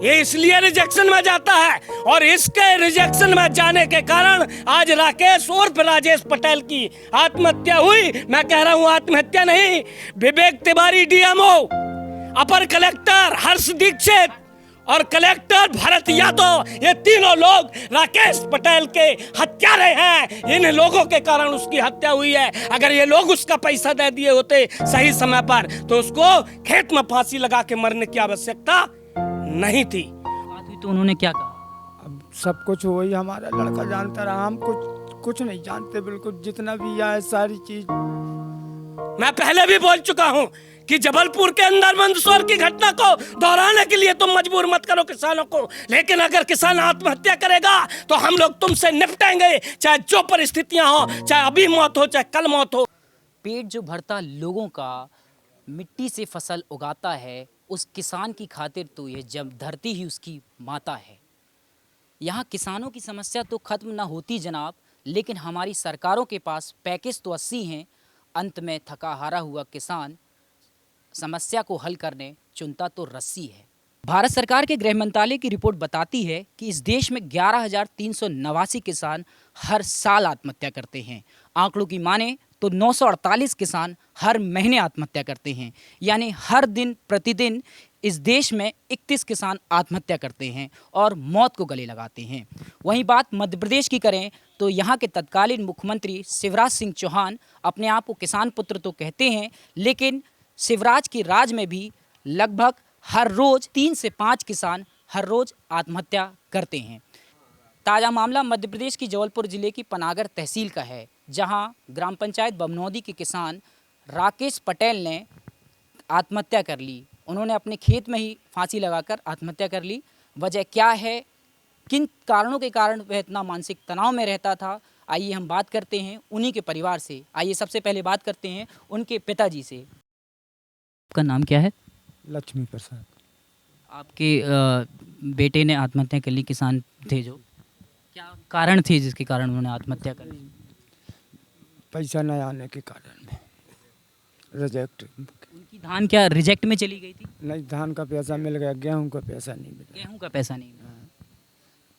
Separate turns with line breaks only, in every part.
ये इसलिए रिजेक्शन में जाता है, और इसके रिजेक्शन में जाने के कारण आज राकेश उर्फ राजेश पटेल की आत्महत्या हुई। मैं कह रहा हूं आत्महत्या नहीं, विवेक तिवारी डीएमओ, अपर कलेक्टर हर्ष दीक्षित और कलेक्टर भरत यादव, ये तीनों लोग राकेश पटेल के हत्यारे हैं। इन लोगों के कारण उसकी हत्या हुई है। अगर ये लोग उसका पैसा दे दिए होते सही समय पर तो उसको खेत में फांसी लगा के मरने की आवश्यकता नहीं थी।
बात हुई तो उन्होंने क्या कहा?
अब सब कुछ वही हमारा लड़का जानता रहा, हम कुछ नहीं जानते बिल्कुल। जितना भी आया सारी चीज
मैं पहले भी बोल चुका हूं कि जबलपुर के अंदर मंदसौर की घटना को दोहराने के लिए तुम मजबूर मत करो किसानों को, लेकिन अगर किसान आत्महत्या करेगा तो हम लोग तुमसे निपटेंगे, चाहे जो परिस्थितियां हो, चाहे अभी मौत हो चाहे कल मौत हो।
पेट जो भरता लोगों का मिट्टी से फसल उगाता है, उस किसान की खातिर तो ये जब धरती ही उसकी माता है। यहाँ किसानों की समस्या तो खत्म ना होती जनाब, लेकिन हमारी सरकारों के पास पैकेज तो 80 हैं। अंत में थका हारा हुआ किसान समस्या को हल करने चुनता तो रस्सी है। भारत सरकार के गृह मंत्रालय की रिपोर्ट बताती है कि इस देश में 11,389 किसान हर साल आत्महत्या करते हैं। आंकड़ों की माने तो 948 किसान हर महीने आत्महत्या करते हैं, यानी हर दिन प्रतिदिन इस देश में 31 किसान आत्महत्या करते हैं और मौत को गले लगाते हैं। वहीं बात मध्य प्रदेश की करें तो यहाँ के तत्कालीन मुख्यमंत्री शिवराज सिंह चौहान अपने आप को किसान पुत्र तो कहते हैं, लेकिन शिवराज के राज में भी लगभग हर रोज़ 3 से 5 किसान हर रोज़ आत्महत्या करते हैं। ताज़ा मामला मध्य प्रदेश की जबलपुर ज़िले की पनागर तहसील का है, जहां ग्राम पंचायत बमनौदी के किसान राकेश पटेल ने आत्महत्या कर ली। उन्होंने अपने खेत में ही फांसी लगाकर आत्महत्या कर ली। वजह क्या है, किन कारणों के कारण वह इतना मानसिक तनाव में रहता था, आइए हम बात करते हैं उन्हीं के परिवार से। आइए सबसे पहले बात करते हैं उनके पिताजी से। आपका नाम क्या है?
लक्ष्मी प्रसाद।
आपके बेटे ने आत्महत्या कर ली, किसान थे जो, क्या कारण थे जिसके कारण उन्होंने आत्महत्या कर ली?
पैसा न आने के कारण में रिजेक्ट।
उनकी धान क्या रिजेक्ट में चली गई थी?
नहीं, धान का पैसा मिल गया, गेहूं का पैसा नहीं मिला।
गेहूं का पैसा नहीं मिला।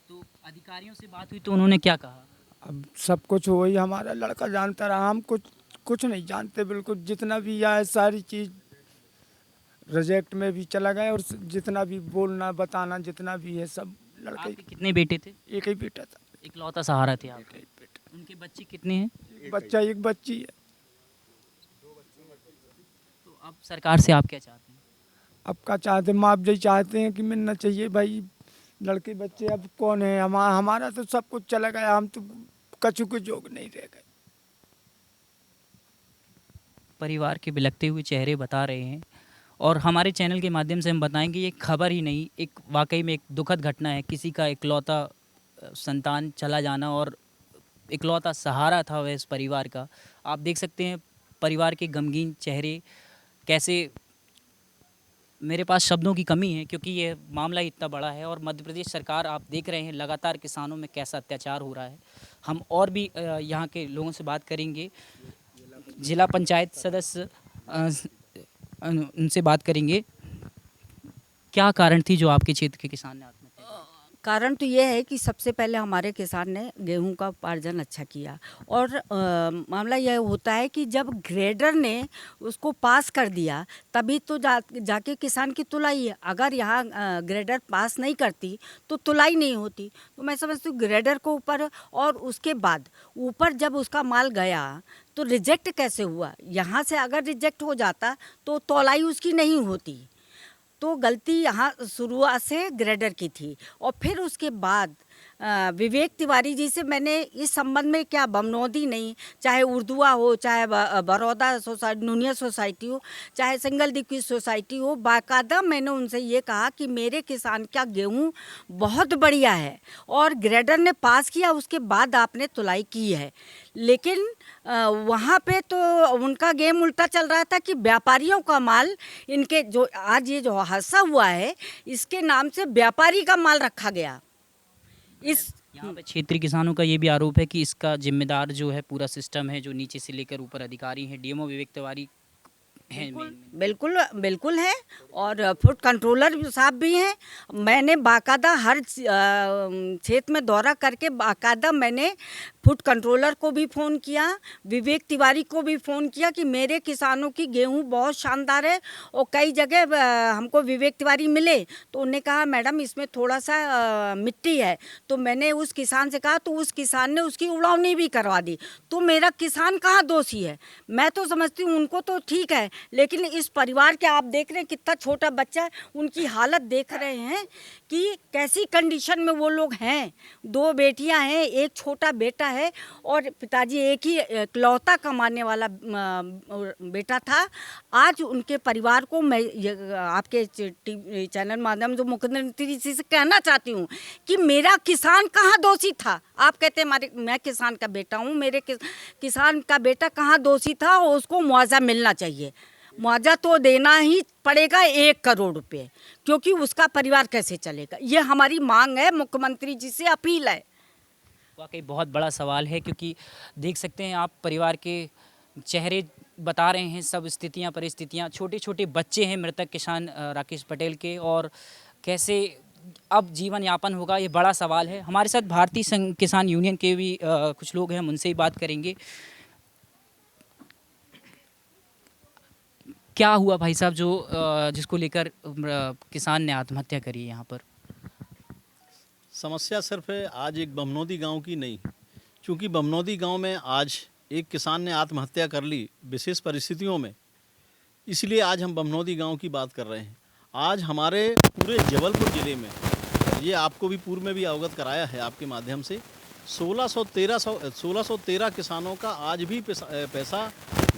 तो अधिकारियों से बात हुई तो उन्होंने क्या कहा?
अब सब कुछ वही हमारा लड़का जानता रहा, हम कुछ नहीं जानते बिल्कुल। जितना भी आया सारी चीज रिजेक्ट में भी चला गया, और जितना भी बोलना बताना जितना भी है सब लड़के।
आपके कितने बेटे थे?
एक ही बेटा था।
इकलौता सहारा थे आप?
एक ही बेटा।
उनके बच्चे कितने हैं?
एक बच्चा एक बच्ची है।
तो अब सरकार से आप क्या चाहते हैं?
अब क्या चाहते हैं, माप जी चाहते हैं कि मिलना चाहिए भाई। लड़के बच्चे अब कौन है, हमारा तो सब कुछ चला गया, हम तो कछु के जोग नहीं रह गए।
परिवार के बिलखते हुए चेहरे बता रहे हैं, और हमारे चैनल के माध्यम से हम बताएंगे ये खबर ही नहीं, एक वाकई में एक दुखद घटना है। किसी का इकलौता संतान चला जाना, और इकलौता सहारा था वह इस परिवार का। आप देख सकते हैं परिवार के गमगीन चेहरे कैसे। मेरे पास शब्दों की कमी है क्योंकि ये मामला इतना बड़ा है, और मध्य प्रदेश सरकार आप देख रहे हैं लगातार किसानों में कैसा अत्याचार हो रहा है। हम और भी यहाँ के लोगों से बात करेंगे, जिला पंचायत सदस्य उनसे बात करेंगे। क्या कारण थी जो आपके क्षेत्र के किसान ने आत्महत्या की?
कारण तो ये है कि सबसे पहले हमारे किसान ने गेहूं का उपार्जन अच्छा किया, और मामला यह होता है कि जब ग्रेडर ने उसको पास कर दिया तभी तो जाके किसान की तुलाई है। अगर यहाँ ग्रेडर पास नहीं करती तो तुलाई नहीं होती। तो मैं समझती हूँ ग्रेडर को ऊपर, और उसके बाद ऊपर जब उसका माल गया तो रिजेक्ट कैसे हुआ। यहाँ से अगर रिजेक्ट हो जाता तो तौलाई उसकी नहीं होती। तो गलती यहाँ शुरुआत से ग्रेडर की थी। और फिर उसके बाद विवेक तिवारी जी से मैंने इस संबंध में, क्या बमनौदी नहीं, चाहे उर्दुआ हो, चाहे बड़ौदा सोसाइटी, नूनिया सोसाइटी हो, चाहे सिंगल दिक्की सोसाइटी हो, बाकायदा मैंने उनसे ये कहा कि मेरे किसान का गेहूँ बहुत बढ़िया है और ग्रेडर ने पास किया, उसके बाद आपने तुलाई की है। लेकिन वहाँ पे तो उनका गेम उल्टा चल रहा था कि व्यापारियों का माल, इनके जो आज ये जो हादसा हुआ है इसके नाम से व्यापारी का माल रखा गया।
यहाँ पे क्षेत्रीय किसानों का ये भी आरोप है कि इसका जिम्मेदार जो है पूरा सिस्टम है, जो नीचे से लेकर ऊपर अधिकारी हैं। डीएमओ विवेक तिवारी हैं
बिल्कुल बिल्कुल है। और फूड कंट्रोलर साहब भी हैं। मैंने बाकायदा हर क्षेत्र में दौरा करके बाकायदा मैंने फूड कंट्रोलर को भी फ़ोन किया, विवेक तिवारी को भी फ़ोन किया कि मेरे किसानों की गेहूं बहुत शानदार है। और कई जगह हमको विवेक तिवारी मिले तो उन्होंने कहा मैडम इसमें थोड़ा सा मिट्टी है। तो मैंने उस किसान से कहा, तो उस किसान ने उसकी उड़ावनी भी करवा दी। तो मेरा किसान कहाँ दोषी है? मैं तो समझती हूँ उनको तो ठीक है, लेकिन इस परिवार के आप देख रहे हैं कितना छोटा बच्चा है, उनकी हालत देख रहे हैं कि कैसी कंडीशन में वो लोग हैं। 2 बेटियां हैं, एक छोटा बेटा है और पिताजी एक ही इकलौता कमाने वाला बेटा था। आज उनके परिवार को मैं आपके चैनल माध्यम जो मुख्यमंत्री जी से कहना चाहती हूँ कि मेरा किसान कहाँ दोषी था? आप कहते हैं मैं किसान का बेटा हूँ, मेरे किसान का बेटा कहाँ दोषी था? और उसको मुआवजा मिलना चाहिए। मुआवजा तो देना ही पड़ेगा 1 करोड़ रुपए, क्योंकि उसका परिवार कैसे चलेगा? ये हमारी मांग है, मुख्यमंत्री जी से अपील है।
वाकई बहुत बड़ा सवाल है, क्योंकि देख सकते हैं आप परिवार के चेहरे बता रहे हैं, सब स्थितियां परिस्थितियां। छोटे छोटे बच्चे हैं मृतक किसान राकेश पटेल के, और कैसे अब जीवन यापन होगा, ये बड़ा सवाल है। हमारे साथ भारतीय किसान यूनियन के भी कुछ लोग हैं, हम उनसे ही बात करेंगे। क्या हुआ भाई साहब जो जिसको लेकर किसान ने आत्महत्या करी है यहाँ पर?
समस्या सिर्फ आज एक बमनौदी गांव की नहीं, क्योंकि बमनौदी गांव में आज एक किसान ने आत्महत्या कर ली विशेष परिस्थितियों में, इसलिए आज हम बमनौदी गांव की बात कर रहे हैं। आज हमारे पूरे जबलपुर ज़िले में, ये आपको भी पूर्व में भी अवगत कराया है आपके माध्यम से, 1613 किसानों का आज भी पैसा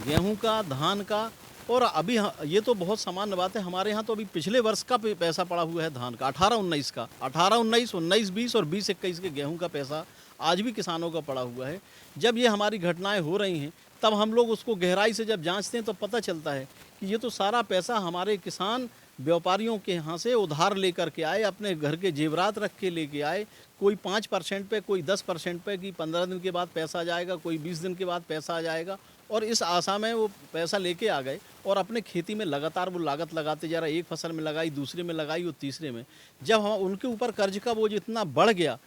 गेहूं का, धान का, और अभी ये तो बहुत सामान्य बात है, हमारे यहाँ तो अभी पिछले वर्ष का पैसा पड़ा हुआ है धान का, 18-19 का, 18-19, 19-20 और 20-21 के गेहूं का पैसा आज भी किसानों का पड़ा हुआ है। जब ये हमारी घटनाएं हो रही हैं तब हम लोग उसको गहराई से जब जांचते हैं तो पता चलता है कि ये तो सारा पैसा हमारे किसान व्यापारियों के यहाँ से उधार लेकर के आए, अपने घर के जेवरात रख के लेके आए। कोई 5% पे, कोई 10% पे कि 15 दिन के बाद पैसा आ जाएगा, कोई 20 दिन के बाद पैसा आ जाएगा, और इस आशा में वो पैसा लेके आ गए और अपने खेती में लगातार वो लागत लगाते जा रहे। एक फसल में लगाई, दूसरे में लगाई और तीसरे में। जब हम उनके ऊपर कर्ज का बोझ इतना बढ़ गया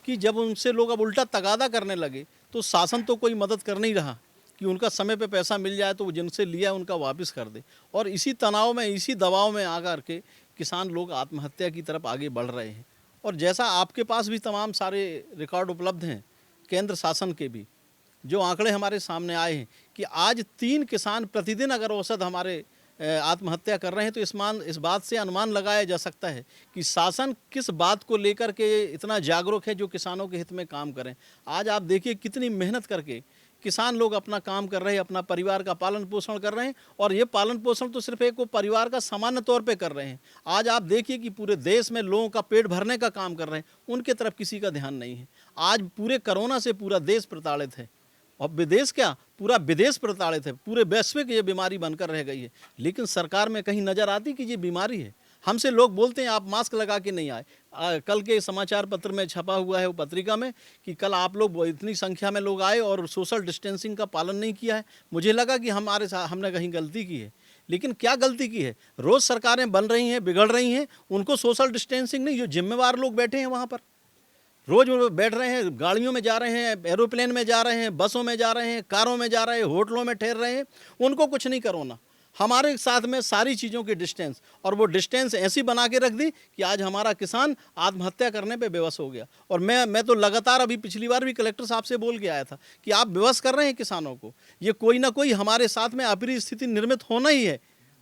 कि जब उनसे लोग अब उल्टा तगादा करने लगे, तो शासन तो कोई मदद कर नहीं रहा कि उनका समय पे पैसा मिल जाए तो वो जिनसे लिया उनका वापस कर दे। और इसी तनाव में, इसी दबाव में आकर के किसान लोग आत्महत्या की तरफ आगे बढ़ रहे हैं। और जैसा आपके पास भी तमाम सारे रिकॉर्ड उपलब्ध हैं केंद्र शासन के भी, जो आंकड़े हमारे सामने आए हैं कि आज 3 किसान प्रतिदिन अगर औसत हमारे आत्महत्या कर रहे हैं, तो इस बात से अनुमान लगाया जा सकता है कि शासन किस बात को लेकर के इतना जागरूक है जो किसानों के हित में काम करें। आज आप देखिए कितनी मेहनत करके किसान लोग अपना काम कर रहे हैं, अपना परिवार का पालन पोषण कर रहे हैं, और ये पालन पोषण तो सिर्फ एक परिवार का सामान्य तौर पे कर रहे हैं। आज आप देखिए कि पूरे देश में लोगों का पेट भरने का काम कर रहे हैं, उनके तरफ किसी का ध्यान नहीं है। आज पूरे कोरोना से पूरा देश प्रताड़ित है, और विदेश क्या, पूरा विदेश प्रताड़ित है, पूरे वैश्विक ये बीमारी बनकर रह गई है। लेकिन सरकार में कहीं नज़र आती कि ये बीमारी है। हमसे लोग बोलते हैं आप मास्क लगा के नहीं आए। कल के समाचार पत्र में छपा हुआ है वो पत्रिका में कि कल आप लोग इतनी संख्या में लोग आए और सोशल डिस्टेंसिंग का पालन नहीं किया है। मुझे लगा कि हमने कहीं गलती की है, लेकिन क्या गलती की है? रोज़ सरकारें बन रही हैं, बिगड़ रही हैं, उनको सोशल डिस्टेंसिंग नहीं, जो जिम्मेवार लोग बैठे हैं वहाँ पर रोज़ बैठ रहे हैं, गाड़ियों में जा रहे हैं, एरोप्लेन में जा रहे हैं, बसों में जा रहे हैं, कारों में जा रहे हैं, होटलों में ठहर रहे हैं, उनको कुछ नहीं करोना। हमारे साथ में सारी चीज़ों की डिस्टेंस, और वो डिस्टेंस ऐसी बना के रख दी कि आज हमारा किसान आत्महत्या करने पे बेबस हो गया। और मैं तो लगातार अभी पिछली बार भी कलेक्टर साहब से बोल के आया था कि आप बेबस कर रहे हैं किसानों को, ये कोई ना कोई हमारे साथ में अप्रिय स्थिति निर्मित होना ही है।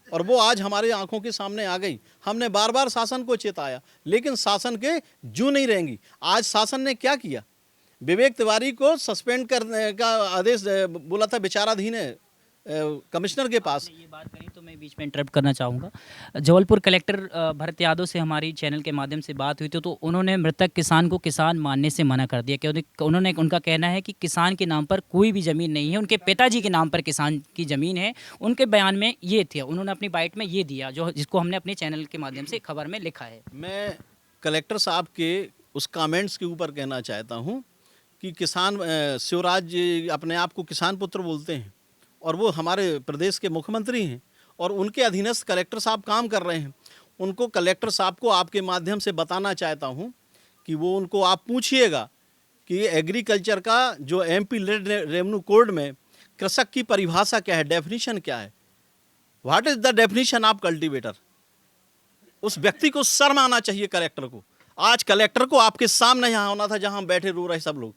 और वो आज हमारे आंखों के सामने आ गई। हमने बार बार शासन को चेताया, लेकिन शासन के जू नहीं रहेंगी। आज शासन ने क्या किया? विवेक तिवारी को सस्पेंड करने का आदेश बोला था, विचाराधीन है कमिश्नर के पास।
ये बात करी तो मैं बीच में इंटरप्ट करना चाहूँगा। जबलपुर कलेक्टर भरत यादव से हमारी चैनल के माध्यम से बात हुई थी, तो उन्होंने मृतक किसान को किसान मानने से मना कर दिया। कि उनका कहना है कि किसान के नाम पर कोई भी ज़मीन नहीं है, उनके पिताजी के नाम पर किसान की ज़मीन है। उनके बयान में ये थे, उन्होंने अपनी बाइट में ये दिया, जिसको हमने अपने चैनल के माध्यम से खबर में लिखा है।
मैं कलेक्टर साहब के उस कमेंट्स के ऊपर कहना चाहता हूँ कि किसान शिवराज जी अपने आप को किसान पुत्र बोलते हैं, और वो हमारे प्रदेश के मुख्यमंत्री हैं, और उनके अधीनस्थ कलेक्टर साहब काम कर रहे हैं। उनको कलेक्टर साहब को आपके माध्यम से बताना चाहता हूं कि वो उनको आप पूछिएगा कि एग्रीकल्चर का जो एमपी लैंड रेवेन्यू कोड में कृषक की परिभाषा क्या है, डेफिनेशन क्या है, what is the definition of cultivator. उस व्यक्ति को शर्म आना चाहिए कलेक्टर को। आज कलेक्टर को आपके सामने यहाँ होना था जहां हम बैठे रो रहे सब लोग।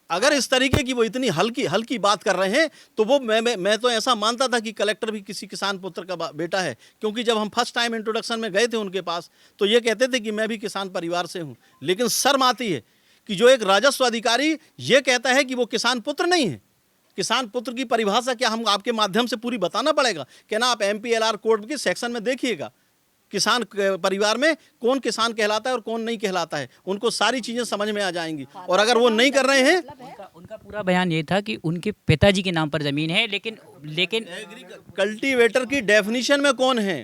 अगर इस तरीके की वो इतनी हल्की बात कर रहे हैं तो वो मैं तो ऐसा मानता था कि कलेक्टर भी किसी किसान पुत्र का बेटा है, क्योंकि जब हम फर्स्ट टाइम इंट्रोडक्शन में गए थे उनके पास तो ये कहते थे कि मैं भी किसान परिवार से हूँ। लेकिन शर्म आती है कि जो एक राजस्व अधिकारी ये कहता है कि वो किसान पुत्र नहीं है। किसान पुत्र की परिभाषा क्या हम आपके माध्यम से पूरी बताना पड़ेगा? कहना आप MPLR कोड के सेक्शन में देखिएगा, किसान परिवार में कौन किसान कहलाता है और कौन नहीं कहलाता है, उनको सारी चीजें समझ में आ जाएंगी। और अगर वो नहीं कर रहे हैं,
उनका पूरा बयान ये था कि उनके पिताजी के नाम पर जमीन है, लेकिन
कल्टीवेटर की डेफिनेशन में कौन है?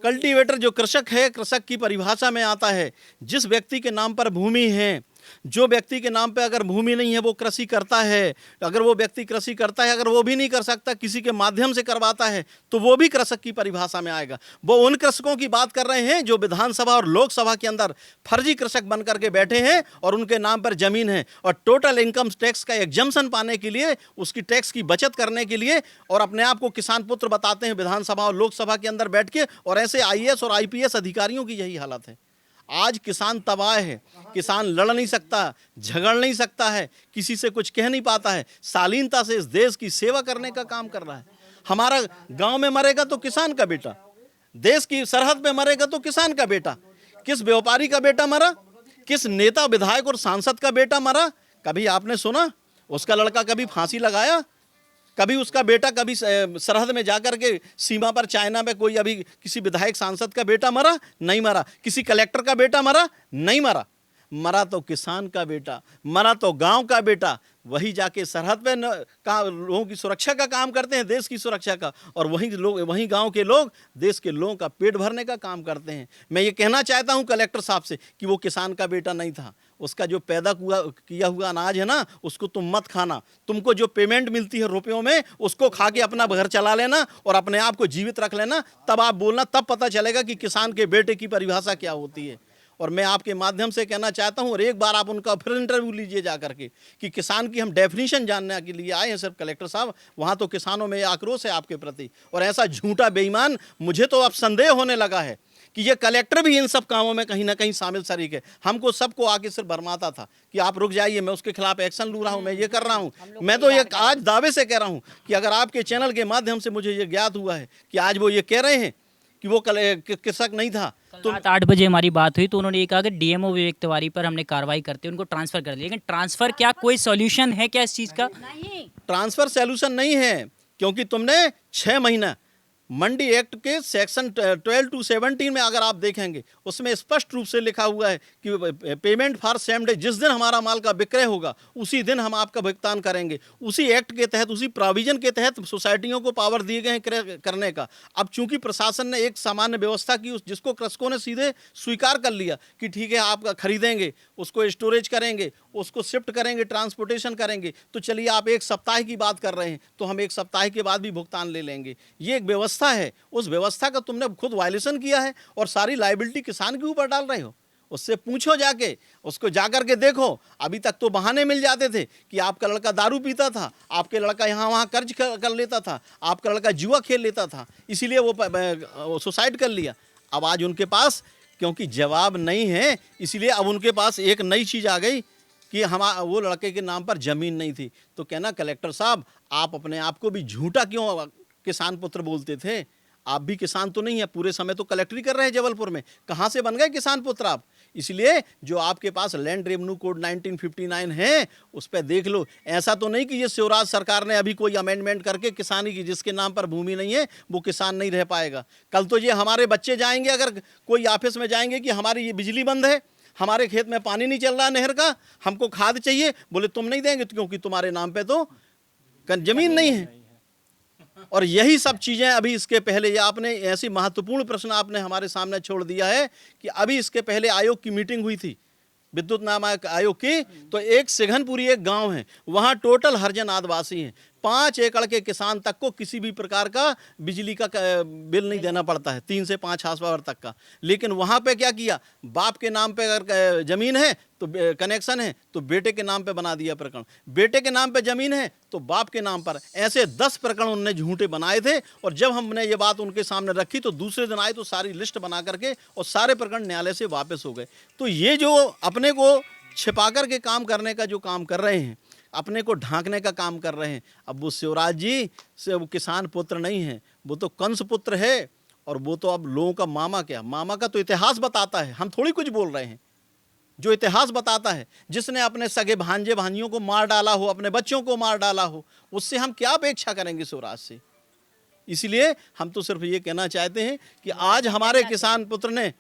कल्टीवेटर जो कृषक है, कृषक की परिभाषा में आता है जिस व्यक्ति के नाम पर भूमि है। जो व्यक्ति के नाम पे अगर भूमि नहीं है वो कृषि करता है। अगर वो व्यक्ति कृषि करता है, अगर वो भी नहीं कर सकता, किसी के माध्यम से करवाता है, तो वो भी कृषक की परिभाषा में आएगा। वो उन कृषकों की बात कर रहे हैं जो विधानसभा और लोकसभा के अंदर फर्जी कृषक बन करके बैठे हैं और उनके नाम पर जमीन है, और टोटल इनकम टैक्स का एग्जम्पशन पाने के लिए, उसकी टैक्स की बचत करने के लिए, और अपने आप को किसान पुत्र बताते हैं विधानसभा और लोकसभा के अंदर बैठ के। और ऐसे IAS और IPS अधिकारियों की यही हालत है। आज किसान तबाह है, किसान लड़ नहीं सकता, झगड़ नहीं सकता है, किसी से कुछ कह नहीं पाता है, शालीनता से इस देश की सेवा करने का काम कर रहा है। हमारा गांव में मरेगा तो किसान का बेटा, देश की सरहद पे मरेगा तो किसान का बेटा। किस व्यापारी का बेटा मरा, किस नेता विधायक और सांसद का बेटा मरा, कभी आपने सुना? उसका लड़का कभी फांसी लगाया? कभी उसका बेटा कभी सरहद में जाकर के सीमा पर चाइना में कोई अभी किसी विधायक सांसद का बेटा मरा? नहीं मरा। किसी कलेक्टर का बेटा मरा? नहीं मरा। मरा तो किसान का बेटा, मरा तो गांव का बेटा। वही जाके सरहद पे लोगों की सुरक्षा का काम करते हैं, देश की सुरक्षा का, और वही गांव के लोग देश के लोगों का पेट भरने का काम करते हैं। मैं ये कहना चाहता हूं कलेक्टर साहब से कि वो किसान का बेटा नहीं था। उसका जो पैदा किया हुआ अनाज है ना, उसको तुम मत खाना। तुमको जो पेमेंट मिलती है रुपयों में, उसको खा के अपना घर चला लेना और अपने आप को जीवित रख लेना। तब आप बोलना, तब पता चलेगा कि किसान के बेटे की परिभाषा क्या होती है। और मैं आपके माध्यम से कहना चाहता हूं, और एक बार आप उनका फिर इंटरव्यू लीजिए जा करके कि किसान की हम डेफिनेशन जानने के लिए आए हैं सिर्फ कलेक्टर साहब। वहां तो किसानों में आक्रोश है आपके प्रति, और ऐसा झूठा बेईमान, मुझे तो अब संदेह होने लगा है कि ये कलेक्टर भी इन सब कामों में कहीं ना कहीं शामिल शरीक है। हमको सबको आके सिर्फ भरमाता था कि आप रुक जाइए, मैं उसके खिलाफ एक्शन लू रहा हूं, मैं ये कर रहा हूं। मैं तो ये आज दावे से कह रहा हूं कि अगर आपके चैनल के माध्यम से मुझे ये ज्ञात हुआ है कि आज वो ये कह रहे हैं कि वो कृषक नहीं था,
तो रात 8 बजे हमारी बात हुई तो उन्होंने ये कहा कि DMO विवेक तिवारी पर हमने कार्रवाई करते उनको ट्रांसफर कर दिया। लेकिन ट्रांसफर क्या कोई सॉल्यूशन है क्या इस चीज़ का?
नहीं,
ट्रांसफर सॉल्यूशन नहीं है, क्योंकि तुमने 6 महीना मंडी एक्ट के सेक्शन 12 to 17 में अगर आप देखेंगे, उसमें स्पष्ट रूप से लिखा हुआ है कि पेमेंट फॉर सेम डे, जिस दिन हमारा माल का विक्रय होगा उसी दिन हम आपका भुगतान करेंगे। उसी एक्ट के तहत, उसी प्रोविजन के तहत सोसाइटियों को पावर दिए गए हैं क्रय करने का। अब चूंकि प्रशासन ने एक सामान्य व्यवस्था की, जिसको कृषकों ने सीधे स्वीकार कर लिया कि ठीक है आप खरीदेंगे, उसको स्टोरेज करेंगे, उसको शिफ्ट करेंगे, ट्रांसपोर्टेशन करेंगे, तो चलिए आप 1 सप्ताह की बात कर रहे हैं तो हम 1 सप्ताह के बाद भी भुगतान ले लेंगे। ये एक व्यवस्था है, उस व्यवस्था का तुमने खुद वायलेशन किया है और सारी लायबिलिटी किसान के ऊपर डाल रहे हो। उससे पूछो जाके, उसको जाकर के देखो। अभी तक तो बहाने मिल जाते थे कि आपका लड़का दारू पीता था, आपके लड़का यहाँ वहाँ कर्ज कर लेता था, आपका लड़का जुआ खेल लेता था, इसीलिए वो सुसाइड कर लिया। अब आज उनके पास क्योंकि जवाब नहीं है, इसीलिए अब उनके पास एक नई चीज़ आ गई कि वो लड़के के नाम पर ज़मीन नहीं थी। तो कहना कलेक्टर साहब, आप अपने आप को भी झूठा क्यों किसान पुत्र बोलते थे? आप भी किसान तो नहीं है, पूरे समय तो कलेक्टरी कर रहे हैं जबलपुर में, कहाँ से बन गए किसान पुत्र आप? इसलिए जो आपके पास लैंड रेवेन्यू कोड 1959 है उस पर देख लो। ऐसा तो नहीं कि ये शिवराज सरकार ने अभी कोई अमेंडमेंट करके किसानी की, जिसके नाम पर भूमि नहीं है वो किसान नहीं रह पाएगा। कल तो ये हमारे बच्चे जाएंगे, अगर कोई ऑफिस में जाएंगे कि हमारी ये बिजली बंद है, हमारे खेत में पानी नहीं चल रहा नहर का, हमको खाद चाहिए, बोले तुम नहीं देंगे क्योंकि तुम्हारे नाम पे तो जमीन नहीं है। और यही सब चीज़ें अभी इसके पहले, ये आपने ऐसी महत्वपूर्ण प्रश्न आपने हमारे सामने छोड़ दिया है कि अभी इसके पहले आयोग की मीटिंग हुई थी, विद्युत नामक आयोग की। तो एक सिघनपुरी एक गांव है, वहाँ टोटल हरिजन आदिवासी हैं। 5 एकड़ के किसान तक को किसी भी प्रकार का बिजली का बिल नहीं देना पड़ता है, 3 से 5 हाउस पावर तक का। लेकिन वहाँ पे क्या किया, बाप के नाम पे अगर ज़मीन है तो कनेक्शन है तो बेटे के नाम पे बना दिया प्रकरण, बेटे के नाम पे ज़मीन है तो बाप के नाम पर। ऐसे 10 प्रकरण उन्होंने झूठे बनाए थे और जब हमने ये बात उनके सामने रखी तो दूसरे दिन आए तो सारी लिस्ट बना करके और सारे प्रकरण न्यायालय से वापस हो गए। तो ये जो अपने को छिपा कर के काम करने का जो काम कर रहे हैं, अपने को ढांकने का काम कर रहे हैं, अब वो शिवराज जी से वो किसान पुत्र नहीं है, वो तो कंस पुत्र है। और वो तो अब लोगों का मामा, क्या मामा का तो इतिहास बताता है, हम थोड़ी कुछ बोल रहे हैं। जो इतिहास बताता है, जिसने अपने सगे भांजे भांजियों को मार डाला हो, अपने बच्चों को मार डाला हो, उससे हम क्या अपेक्षा करेंगे शिवराज से। इसलिए हम तो सिर्फ ये कहना चाहते हैं कि आज हमारे किसान पुत्र ने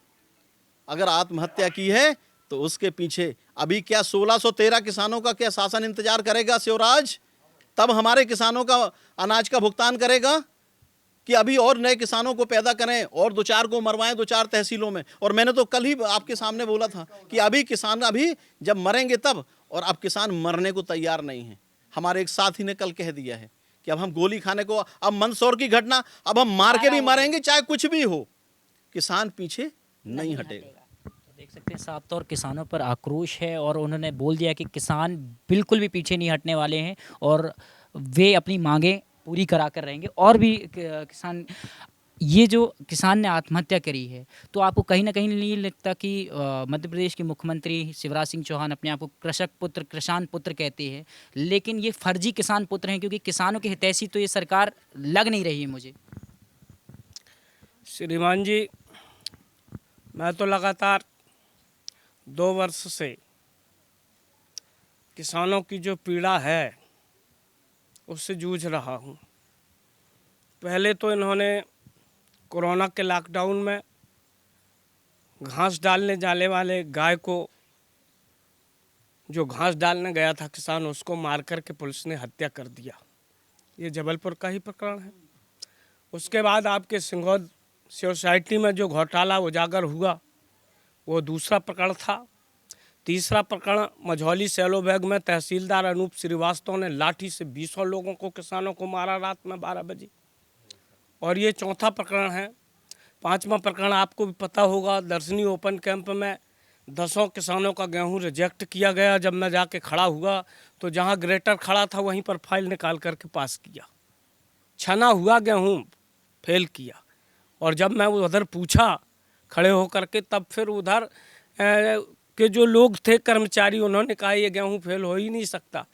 अगर आत्महत्या की है तो उसके पीछे अभी क्या 1613 किसानों का क्या शासन इंतजार करेगा शिवराज? तब हमारे किसानों का अनाज का भुगतान करेगा कि अभी और नए किसानों को पैदा करें और 2-4 को मरवाएं 2-4 तहसीलों में। और मैंने तो कल ही आपके सामने बोला था कि अभी किसान अभी जब मरेंगे तब, और अब किसान मरने को तैयार नहीं है। हमारे एक साथी ने कल कह दिया है कि अब हम गोली खाने को, अब मंदसौर की घटना, अब हम मार के भी मरेंगे चाहे कुछ भी हो, किसान पीछे नहीं हटेगा।
देख सकते हैं साफ तौर किसानों पर आक्रोश है और उन्होंने बोल दिया कि किसान बिल्कुल भी पीछे नहीं हटने वाले हैं और वे अपनी मांगें पूरी करा कर रहेंगे। और भी किसान, ये जो किसान ने आत्महत्या करी है तो आपको कहीं ना कहीं नहीं लगता कि मध्य प्रदेश के मुख्यमंत्री शिवराज सिंह चौहान अपने आप को कृषक पुत्र, किसान पुत्र कहते हैं, लेकिन ये फर्जी किसान पुत्र हैं क्योंकि किसानों के हितैषी तो ये सरकार लग नहीं रही है मुझे।
श्रीमान जी, मैं तो लगातार 2 वर्ष से किसानों की जो पीड़ा है उससे जूझ रहा हूँ। पहले तो इन्होंने कोरोना के लॉकडाउन में घास डालने जाने वाले गाय को, जो घास डालने गया था किसान, उसको मार कर के पुलिस ने हत्या कर दिया। ये जबलपुर का ही प्रकरण है। उसके बाद आपके सिंघौद सोसाइटी में जो घोटाला उजागर हुआ वो दूसरा प्रकरण था। तीसरा प्रकरण मझौली सैलोबैग में तहसीलदार अनूप श्रीवास्तव ने लाठी से 20 लोगों को, किसानों को मारा रात में 12 बजे। और ये चौथा प्रकरण है। 5वां प्रकरण आपको भी पता होगा, दर्शनी ओपन कैंप में 10 किसानों का गेहूं रिजेक्ट किया गया। जब मैं जाके खड़ा हुआ तो जहां ग्रेटर खड़ा था वहीं पर फाइल निकाल करके पास किया। छना हुआ गेहूं फेल किया। और जब मैं उधर पूछा खड़े होकर के, तब फिर उधर के जो लोग थे कर्मचारी, उन्होंने कहा ये गेहूं फेल हो ही नहीं सकता।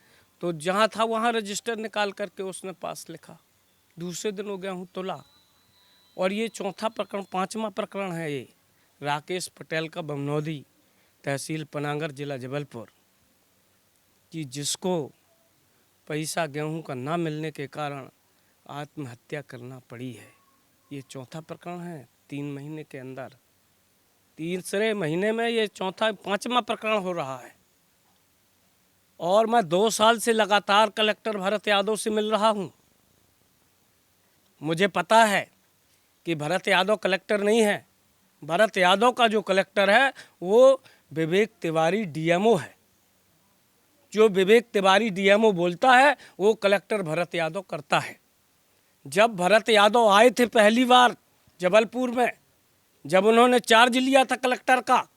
तो जहां था वहां रजिस्टर निकाल करके उसने पास लिखा। दूसरे दिन वो गेहूं तोला। और ये चौथा प्रकरण, 5वां प्रकरण है ये राकेश पटेल का, बमनौदी तहसील पनागर जिला जबलपुर, कि जिसको पैसा गेहूं का ना मिलने के कारण आत्महत्या करना पड़ी है। ये चौथा प्रकरण है 3 महीने के अंदर। तीसरे महीने में ये 5वां प्रकरण हो रहा है। और मैं 2 साल से लगातार कलेक्टर भरत यादव से मिल रहा हूँ। मुझे पता है कि भरत यादव कलेक्टर नहीं है। भरत यादव का जो कलेक्टर है वो विवेक तिवारी डीएमओ है। जो विवेक तिवारी डीएमओ बोलता है वो कलेक्टर भरत यादव करता है। जब भरत यादव आए थे पहली बार जबलपुर में, जब उन्होंने चार्ज लिया था कलेक्टर का,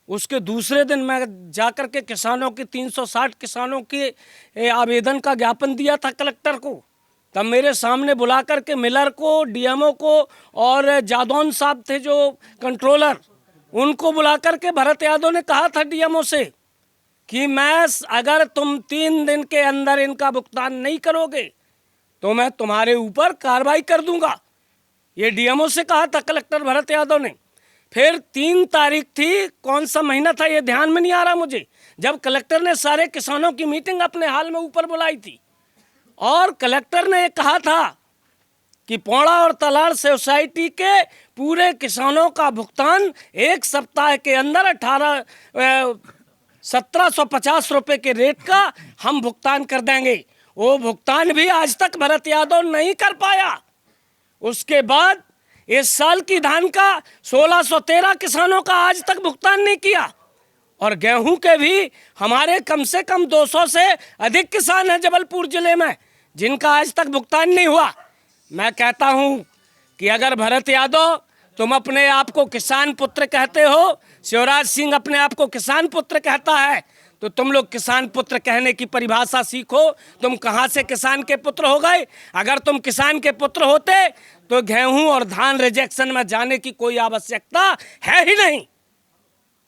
उसके दूसरे दिन मैं जाकर के किसानों के 360 किसानों के आवेदन का ज्ञापन दिया था कलेक्टर को। तब मेरे सामने बुला करके मिलर को, डीएमओ को और जादौन साहब थे जो कंट्रोलर, उनको बुला करके भरत यादव ने कहा था डीएमओ से कि मैं, अगर तुम 3 दिन के अंदर इनका भुगतान नहीं करोगे तो मैं तुम्हारे ऊपर कार्रवाई कर दूंगा। ये डीएमओ से कहा था कलेक्टर भरत यादव ने। फिर 3 तारीख थी, कौन सा महीना था ये ध्यान में नहीं आ रहा मुझे, जब कलेक्टर ने सारे किसानों की मीटिंग अपने हाल में ऊपर बुलाई थी और कलेक्टर ने कहा था कि पौड़ा और तलाड़ सोसाइटी के पूरे किसानों का भुगतान 1 सप्ताह के अंदर 1750 रुपये के रेट का हम भुगतान कर देंगे। वो भुगतान भी आज तक भरत यादव नहीं कर पाया। उसके बाद इस साल की धान का 1613 किसानों का आज तक भुगतान नहीं किया। और गेहूं के भी हमारे कम से कम 200 से अधिक किसान हैं जबलपुर जिले में जिनका आज तक भुगतान नहीं हुआ। मैं कहता हूं कि अगर भरत यादव तुम अपने आप को किसान पुत्र कहते हो, शिवराज सिंह अपने आप को किसान पुत्र कहता है, तो तुम लोग किसान पुत्र कहने की परिभाषा सीखो। तुम कहाँ से किसान के पुत्र हो गए? अगर तुम किसान के पुत्र होते तो गेहूं और धान रिजेक्शन में जाने की कोई आवश्यकता है ही नहीं।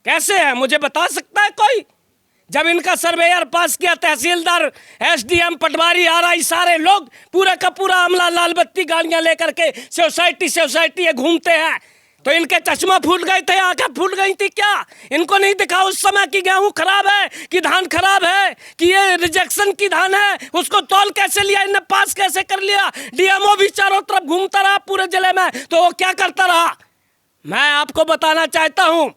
कैसे है मुझे बता सकता है कोई? जब इनका सर्वेयर पास किया, तहसीलदार, एसडीएम, पटवारी, आरआई, सारे लोग पूरा का पूरा अमला लाल बत्ती गाड़ियां लेकर के सोसाइटी ये घूमते हैं, तो इनके चश्मा फूट गए थे, आंखें फूट गई थी क्या? इनको नहीं दिखा उस समय कि गेहूं खराब है, कि धान खराब है, कि ये रिजेक्शन की धान है? उसको तौल कैसे लिया, इनने पास कैसे कर लिया? डीएमओ भी चारों तरफ घूमता रहा पूरे जिले में, तो वो क्या करता रहा? मैं आपको बताना चाहता हूं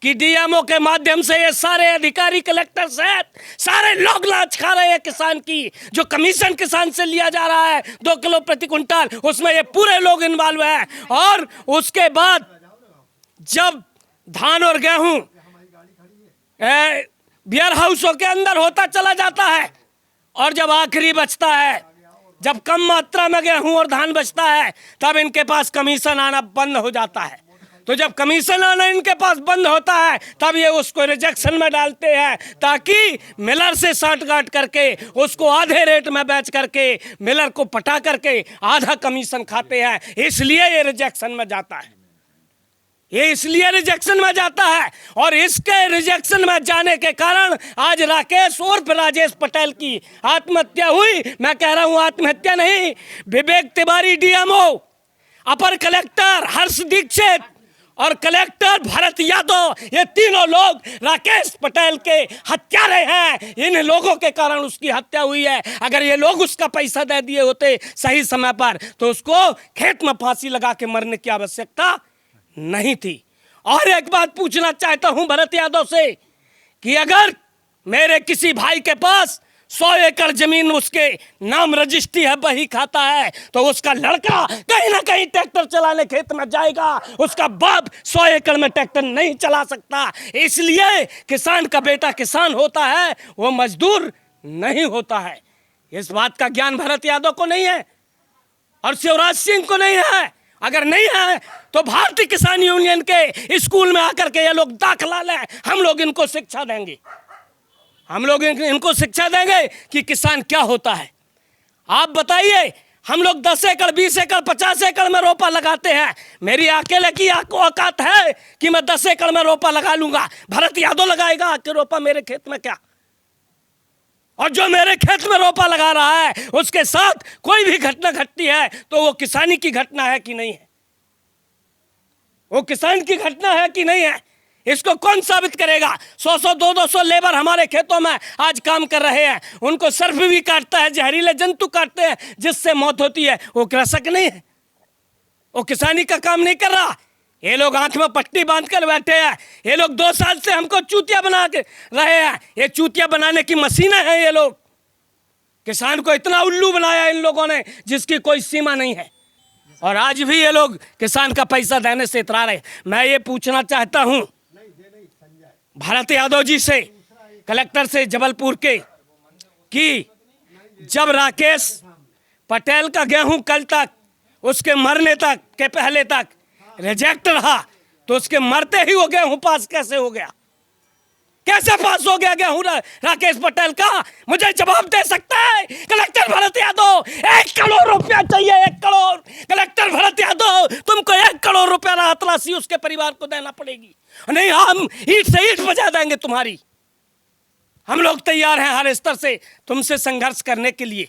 कि डीएमओ के माध्यम से ये सारे अधिकारी, कलेक्टर सहित सारे लोग लाच खा रहे हैं किसान की। जो कमीशन किसान से लिया जा रहा है 2 किलो प्रति क्विंटल, उसमें ये पूरे लोग इन्वॉल्व हैं। और उसके बाद जब धान और गेहूं बियर हाउसों के अंदर होता चला जाता है, और जब आखिरी बचता है, जब कम मात्रा में गेहूं और धान बचता है, तब इनके पास कमीशन आना बंद हो जाता है। तो जब कमीशन आना इनके पास बंद होता है, तब ये उसको रिजेक्शन में डालते हैं, ताकि मिलर से साठगांठ करके उसको आधे रेट में बेच करके मिलर को पटा करके आधा कमीशन खाते हैं। इसलिए ये रिजेक्शन में जाता है, ये इसलिए रिजेक्शन में जाता है। और इसके रिजेक्शन में जाने के कारण आज राकेश उर्फ राजेश पटेल की आत्महत्या हुई। मैं कह रहा हूं आत्महत्या नहीं, विवेक तिवारी डीएमओ, अपर कलेक्टर हर्ष दीक्षित और कलेक्टर भरत यादव, ये तीनों लोग राकेश पटेल के हत्यारे हैं। इन लोगों के कारण उसकी हत्या हुई है। अगर ये लोग उसका पैसा दे दिए होते सही समय पर, तो उसको खेत में फांसी लगा के मरने की आवश्यकता नहीं थी। और एक बात पूछना चाहता हूं भरत यादव से कि अगर मेरे किसी भाई के पास 100 एकड़ जमीन उसके नाम रजिस्ट्री है, बही खाता है, तो उसका लड़का कहीं ना कहीं ट्रैक्टर चलाने खेत में जाएगा। उसका बाप 100 एकड़ में ट्रैक्टर नहीं चला सकता। इसलिए किसान का बेटा किसान होता है, वो मजदूर नहीं होता है। इस बात का ज्ञान भरत यादव को नहीं है और शिवराज सिंह को नहीं है। अगर नहीं है तो भारतीय किसान यूनियन के स्कूल में आकर के ये लोग दाखिला लें, हम लोग इनको शिक्षा देंगे। हम लोग इनको शिक्षा देंगे कि किसान क्या होता है। आप बताइए, हम लोग 10 एकड़, 20 एकड़, 50 एकड़ में रोपा लगाते हैं। मेरी अकेले की औकात है कि मैं 10 एकड़ में रोपा लगा लूंगा। भरत यादव लगाएगा आके रोपा मेरे खेत में क्या? और जो मेरे खेत में रोपा लगा रहा है, उसके साथ कोई भी घटना घटती है तो वो किसानी की घटना है कि नहीं है? वो किसान की घटना है कि नहीं है? इसको कौन साबित करेगा? 100-100, 200 लेबर हमारे खेतों में आज काम कर रहे हैं। उनको सर्फ भी काटता है, जहरीले जंतु काटते हैं, जिससे मौत होती है। वो कृषक नहीं है, वो किसानी का काम नहीं कर रहा। ये लोग आंख में पट्टी बांध कर बैठे हैं। ये लोग 2 साल से हमको चूतिया बना के रहे हैं। ये चूतिया बनाने की मशीनें हैं। ये लोग किसान को इतना उल्लू बनाया इन लोगों ने जिसकी कोई सीमा नहीं है। और आज भी ये लोग किसान का पैसा देने से इतरा रहे। मैं ये पूछना चाहता हूं भरत यादव जी से, कलेक्टर से जबलपुर के, कि जब राकेश पटेल का गेहूं कल तक, उसके मरने तक के पहले तक रिजेक्ट रहा, तो उसके मरते ही वो गेहूं पास कैसे हो गया? कैसे पास हो गया गेहूं राकेश पटेल का? मुझे जवाब दे सकता है कलेक्टर भरत यादव? 1 करोड़ रुपया चाहिए, 1 करोड़। कलेक्टर भरत यादव, तुमको 1 करोड़ रुपया राहत राशि उसके परिवार को देना पड़ेगी। नहीं, हम ईंट से ईंट बजा देंगे तुम्हारी। हम लोग तैयार हैं हर स्तर से तुमसे संघर्ष करने के लिए।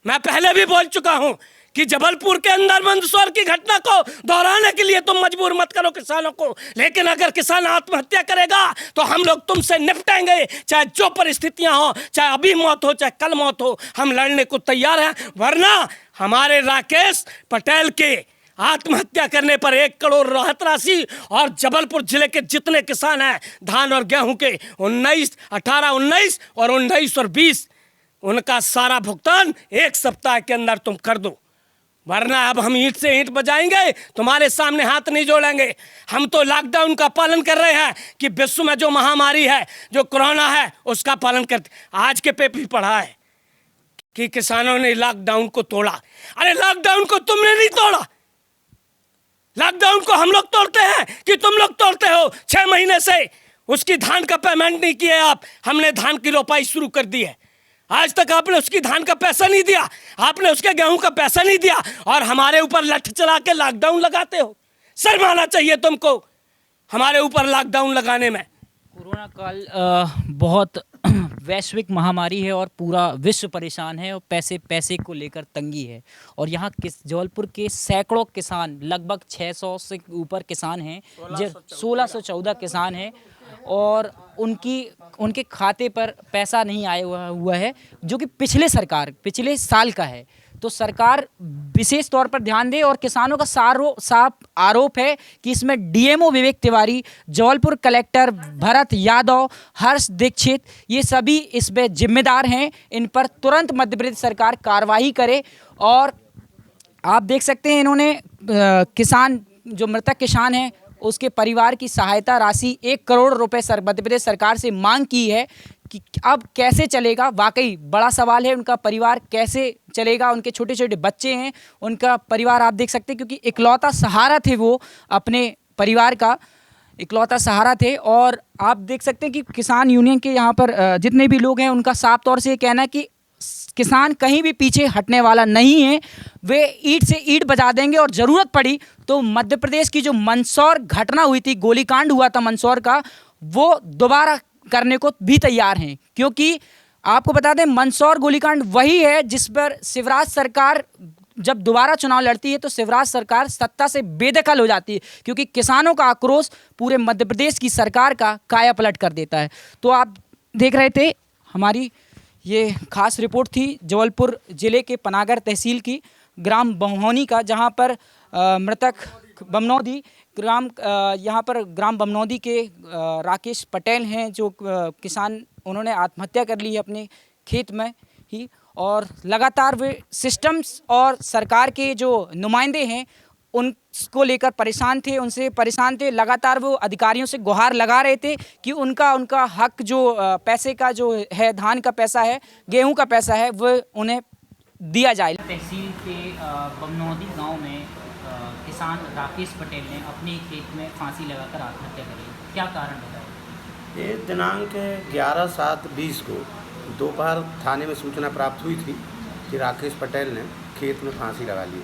मैं पहले भी बोल चुका हूं कि जबलपुर के अंदर मंदसौर की घटना को दोहराने के लिए तुम मजबूर मत करो किसानों को। लेकिन अगर किसान आत्महत्या करेगा तो हम लोग तुमसे निपटेंगे, चाहे जो परिस्थितियां हो, चाहे अभी मौत हो, चाहे कल मौत हो, हम लड़ने को तैयार हैं। वरना हमारे राकेश पटेल के आत्महत्या करने पर 1 करोड़ राहत राशि और जबलपुर जिले के जितने किसान हैं धान और गेहूं के 19, 18, 19 और 19 और 20, उनका सारा भुगतान 1 सप्ताह के अंदर तुम कर दो। वरना अब हम ईंट से ईंट बजाएंगे, तुम्हारे सामने हाथ नहीं जोड़ेंगे। हम तो लॉकडाउन का पालन कर रहे हैं कि विश्व में जो महामारी है, जो कोरोना है, उसका पालन करते। आज के पेपर पढ़ा है कि किसानों ने लॉकडाउन को तोड़ा। अरे लॉकडाउन को तुमने नहीं तोड़ा, लॉकडाउन को हम लोग तोड़ते हैं कि तुम लोग तोड़ते हो। 6 महीने से उसकी धान का पेमेंट नहीं किया आप। हमने धान की रोपाई शुरू कर दी है, आज तक आपने उसकी धान का पैसा नहीं दिया, आपने उसके गेहूं का पैसा नहीं दिया, और हमारे ऊपर लठ चला के लॉकडाउन लगाते हो। शर्म आना चाहिए तुमको हमारे ऊपर लॉकडाउन लगाने में।
कोरोना काल बहुत वैश्विक महामारी है और पूरा विश्व परेशान है और पैसे को लेकर तंगी है। और यहाँ जबलपुर के सैकड़ों किसान, लगभग 600 से ऊपर किसान हैं, 1614 किसान हैं, और उनके खाते पर पैसा नहीं आया हुआ है, जो कि पिछले साल का है। तो सरकार विशेष तौर पर ध्यान दे। और किसानों का साफ आरोप है कि इसमें डीएमओ विवेक तिवारी, जबलपुर कलेक्टर भरत यादव, हर्ष दीक्षित, ये सभी इसमें जिम्मेदार हैं। इन पर तुरंत मध्य प्रदेश सरकार कार्रवाई करे। और आप देख सकते हैं इन्होंने जो मृतक किसान हैं उसके परिवार की सहायता राशि 1 करोड़ रुपए मध्य प्रदेश सरकार से मांग की है कि अब कैसे चलेगा। वाकई बड़ा सवाल है, उनका परिवार कैसे चलेगा। उनके छोटे छोटे बच्चे हैं, उनका परिवार आप देख सकते हैं, क्योंकि इकलौता सहारा थे, वो अपने परिवार का इकलौता सहारा थे। और आप देख सकते हैं कि किसान यूनियन के यहाँ पर जितने भी लोग हैं, उनका साफ तौर से ये कहना है कि किसान कहीं भी पीछे हटने वाला नहीं है। वे ईंट से ईंट बजा देंगे और ज़रूरत पड़ी तो मध्य प्रदेश की जो मंदसौर घटना हुई थी, गोलीकांड हुआ था मंदसौर का, वो दोबारा करने को भी तैयार हैं। क्योंकि आपको बता दें, मंदसौर गोलीकांड वही है जिस पर शिवराज सरकार जब दोबारा चुनाव लड़ती है तो शिवराज सरकार सत्ता से बेदखल हो जाती है, क्योंकि किसानों का आक्रोश पूरे मध्य प्रदेश की सरकार का कायापलट कर देता है। तो आप देख रहे थे, हमारी ये खास रिपोर्ट थी जबलपुर ज़िले के पनागर तहसील की ग्राम बमनौदी का, जहां पर मृतक बमनौदी यहाँ पर ग्राम बमनौदी के राकेश पटेल हैं, जो किसान, उन्होंने आत्महत्या कर ली है अपने खेत में ही। और लगातार वे सिस्टम्स और सरकार के जो नुमाइंदे हैं उनको लेकर परेशान थे। लगातार वो अधिकारियों से गुहार लगा रहे थे कि उनका हक, जो पैसे का जो है, धान का पैसा है, गेहूं का पैसा है, वो उन्हें दिया जाए। तहसील के बमनौदी गांव में किसान राकेश पटेल ने अपने खेत में फांसी लगाकर आत्महत्या करी, क्या कारण बताया?
ये दिनांक 11/7/20 को दोपहर थाने में सूचना प्राप्त हुई थी कि राकेश पटेल ने खेत में फांसी लगा ली।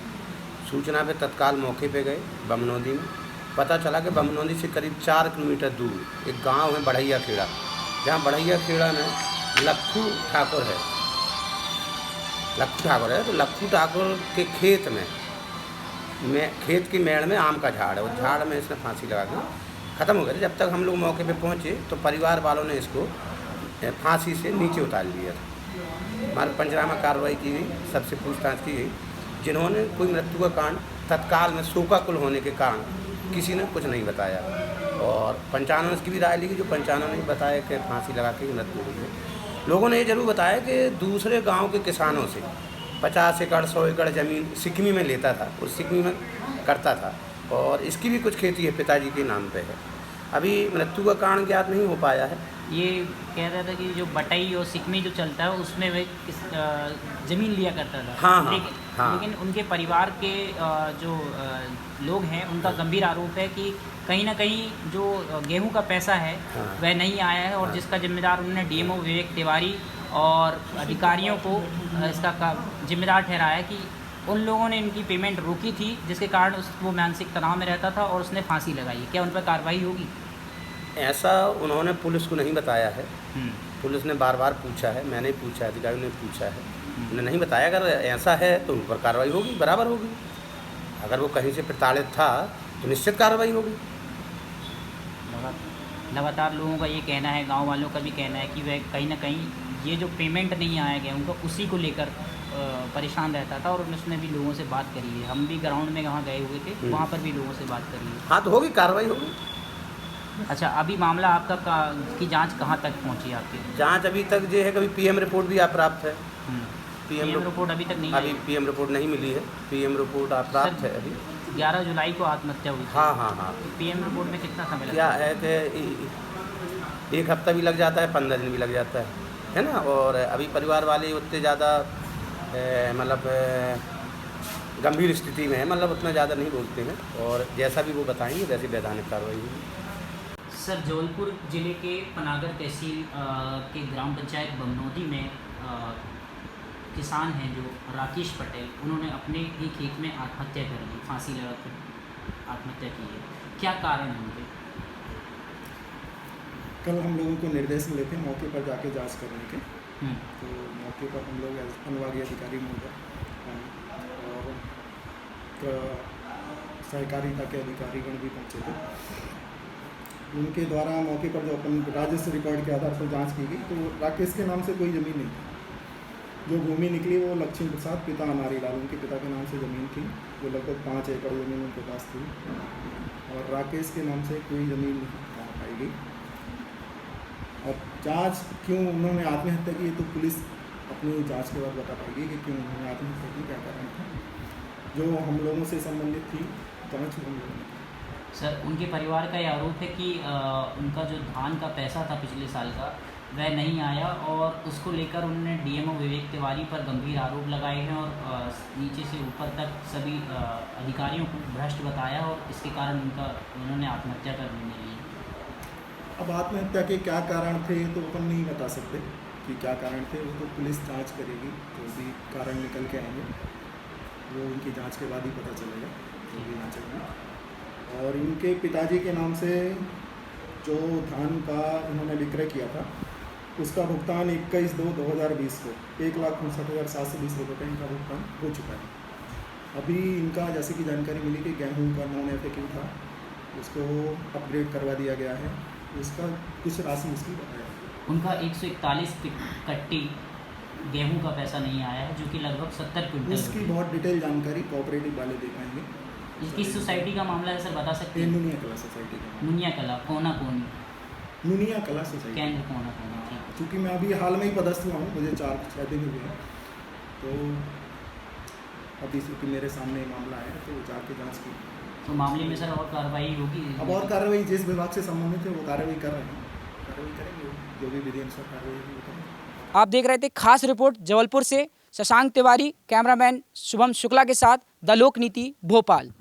सूचना पे तत्काल मौके पे गए बमनौदी में। पता चला कि बमनौदी से करीब 4 किलोमीटर दूर एक गांव है बढ़ैया खेड़ा, जहां बढ़ैया खेड़ा में लक्खू ठाकुर है। तो लक्खू ठाकुर के खेत में खेत की मेड़ में आम का झाड़ है, उस झाड़ में इसने फांसी लगा के ख़त्म हो गया। जब तक हम लोग मौके पे पहुंचे तो परिवार वालों ने इसको फांसी से नीचे उतार लिया था। हमारे पंचनामा कार्रवाई की गई, सबसे पूछताछ की गई। जिन्होंने कोई मृत्यु का कारण तत्काल में शोकाकुल होने के कारण किसी ने कुछ नहीं बताया, और पंचानों ने इसकी भी राय ली, जो पंचानों ने बताया कि फांसी लगा के मृत्यु हुई है। लोगों ने ये जरूर बताया कि दूसरे गांव के किसानों से 50 एकड़ 100 एकड़ ज़मीन सिक्किमी में लेता था, उस सिक्किमी में करता था, और इसकी भी कुछ खेती है, पिताजी के नाम पे है। अभी मृत्यु का कारण ज्ञात नहीं हो पाया है।
ये कह रहा था कि जो बटाई और सिकमी जो चलता है उसमें वे ज़मीन लिया करता था।
हाँ।
लेकिन उनके परिवार के जो लोग हैं, उनका गंभीर आरोप है कि कहीं ना कहीं जो गेहूं का पैसा है वह नहीं आया है, और जिसका जिम्मेदार उन्होंने डीएमओ विवेक तिवारी और अधिकारियों को इसका जिम्मेदार ठहराया है कि उन लोगों ने इनकी पेमेंट रोकी थी, जिसके कारण वो मानसिक तनाव में रहता था और उसने फांसी लगाई। क्या उन पर कार्रवाई होगी?
ऐसा उन्होंने पुलिस को नहीं बताया है। पुलिस ने बार बार पूछा है, मैंने पूछा है, अधिकारियों ने पूछा है, उन्होंने नहीं बताया। अगर ऐसा है तो उन पर कार्रवाई होगी, बराबर होगी। अगर वो कहीं से प्रताड़ित था तो निश्चित कार्रवाई होगी।
लगातार लोगों का ये कहना है, गांव वालों का भी कहना है कि वह कहीं ना कहीं ये जो पेमेंट नहीं आया गया उनको, उसी को लेकर परेशान रहता था, और उसने भी लोगों से बात करी है। हम भी ग्राउंड में वहाँ गए हुए थे, वहाँ पर भी लोगों से बात करी है।
हाँ, तो होगी, कार्रवाई होगी।
अच्छा, अभी मामला आपका की जांच कहाँ तक पहुँची? आपकी
जांच अभी तक जो है, कभी पीएम रिपोर्ट भी आप प्राप्त है, पीएम
रिपोर्ट अभी तक नहीं
अभी पीएम रिपोर्ट नहीं मिली है। पीएम रिपोर्ट प्राप्त है अभी।
11 जुलाई को आत्महत्या हुई थी।
हाँ हाँ हाँ।
पीएम रिपोर्ट में कितना समय
क्या
लगता
है कि 1 हफ्ता भी लग जाता है, 15 दिन भी लग जाता है ना। और अभी परिवार वाले उतने ज़्यादा मतलब गंभीर स्थिति में है, मतलब उतना ज़्यादा नहीं बोलते हैं, और जैसा भी वो बताएंगे वैसी वैधानिक कार्रवाई होगी।
सर, जबलपुर जिले के पनागर तहसील के ग्राम पंचायत बमनौदी में किसान हैं जो राकेश पटेल, उन्होंने अपने ही खेत में आत्महत्या कर ली, फांसी लगाकर आत्महत्या की है। क्या कारण है उनके?
कल हम लोगों को निर्देश मिले थे मौके पर जाके जांच करने के, तो मौके पर हम लोग अनुभागीय अधिकारी महोदय और सहकारिता के अधिकारीगण भी पहुँचे थे। उनके द्वारा मौके पर जो अपन राजस्व रिकॉर्ड के आधार पर जांच की गई, तो राकेश के नाम से कोई ज़मीन नहीं थी। जो भूमि निकली वो लक्ष्मी प्रसाद पिता अनारी लाल, उनके पिता के नाम से ज़मीन थी, वो लगभग 5 एकड़ ज़मीन उनके पास थी, और राकेश के नाम से कोई ज़मीन नहीं पाई गई। और जांच क्यों उन्होंने आत्महत्या की, तो पुलिस अपनी जांच के बाद बता पाएगी कि क्यों उन्होंने आत्महत्या की, क्या कारण था। जो हम लोगों से संबंधित थी जांच हम लोगों ने।
सर, उनके परिवार का यह आरोप है कि उनका जो धान का पैसा था पिछले साल का, वह नहीं आया, और उसको लेकर उन्होंने डीएमओ विवेक तिवारी पर गंभीर आरोप लगाए हैं, और नीचे से ऊपर तक सभी अधिकारियों को भ्रष्ट बताया, और इसके कारण उन्होंने आत्महत्या कर निर्णय लिया।
अब आत्महत्या के क्या कारण थे तो अपन नहीं बता सकते कि क्या कारण थे, वो तो पुलिस जांच करेगी, जो भी कारण निकल के आएंगे वो उनकी जांच के बाद ही पता चलेगा, जो भी जांच होगी। और इनके पिताजी के नाम से जो धान का इन्होंने विक्रय किया था, उसका भुगतान 21/2/2020 को 1,59,720 रुपये का इनका भुगतान हो चुका है। अभी इनका जैसे कि जानकारी मिली कि गेहूं का नॉन एफएक्यू था, उसको अपग्रेड करवा दिया गया है, उसका कुछ राशि उसकी बकाया है।
उनका 141 कट्टी गेहूं का पैसा नहीं आया है, जो कि लगभग 70 क्विंटल।
इसकी बहुत डिटेल जानकारी कोऑपरेटिव वाले दे पाएंगे।
किस सोसाइटी का मामला है सर, बता सकते
ये
हैं?
नुनिया कला सोसाइटी का।
नुनिया कला, कोना कोनी,
नुनिया कला सोसाइटी
केंद्र कोना कोनी, ठीक।
चूँकि मैं अभी हाल में ही पदस्थ हुआ हूँ, मुझे 4-6 दिन हुए हैं, तो अभी चूँकि मेरे सामने मामला है तो जाके जांच की।
तो मामले में सर और कार्रवाई होगी?
अब और कार्रवाई जिस विभाग से संबंधित है वो कार्रवाई कर रहे हैं, कार्रवाई करेंगे, जो भी विधि अनुसार कार्रवाई होगी वो करेंगे।
आप देख रहे थे खास रिपोर्ट जबलपुर से शशांक तिवारी, कैमरामैन शुभम शुक्ला के साथ द लोक नीति, भोपाल।